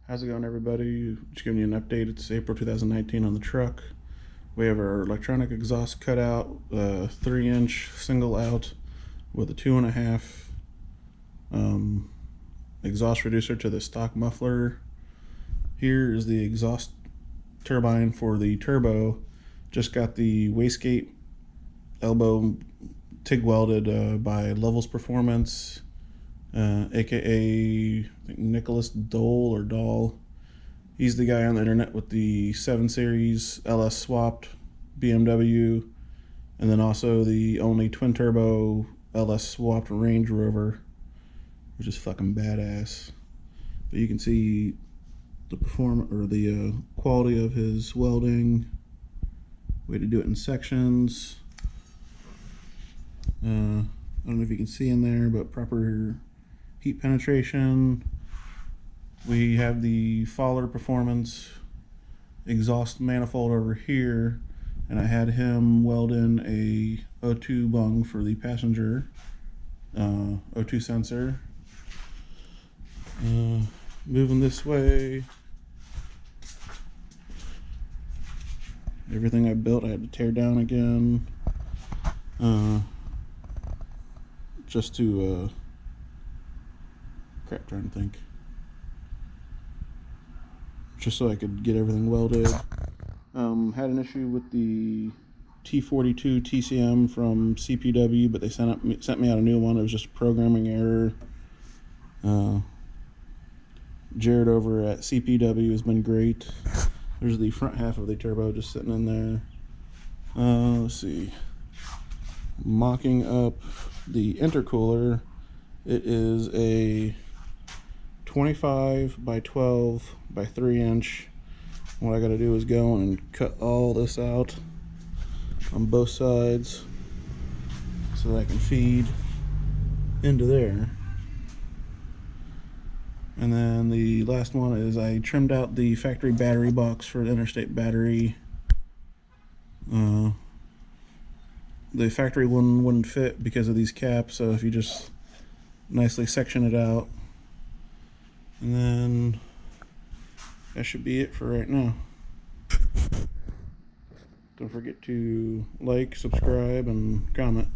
How's it going, everybody? Just giving you an update. It's April 2019 on the truck. We have our electronic exhaust cut out, 3-inch single out with a 2.5 exhaust reducer to the stock muffler. Here is the exhaust turbine for the turbo. Just got the wastegate elbow TIG welded by Levels Performance, aka I think Nicholas Dole or Dahl. He's the guy on the internet with the 7 Series LS swapped BMW, and then also the only twin turbo LS swapped Range Rover, which is fucking badass. But you can see the quality of his welding. Way to do it in sections. I don't know if you can see in there, but proper heat penetration. We have the Fowler Performance exhaust manifold over here, and I had him weld in a O2 bung for the passenger O2 sensor. Moving this way, everything I built I had to tear down again, just to trying to think, just so I could get everything welded. Had an issue with the T42 TCM from CPW, but they sent me out a new one. It was just a programming error. Jared over at CPW has been great. There's the front half of the turbo just sitting in there. Let's see. Mocking up the intercooler. It is a 25 by 12 by 3 inch. What I gotta do is go and cut all this out on both sides so that I can feed into there. And then the last one is I trimmed out the factory battery box for the interstate battery. The factory one wouldn't fit because of these caps, so if you just nicely section it out, and then that should be it for right now. Don't forget to like, subscribe, and comment.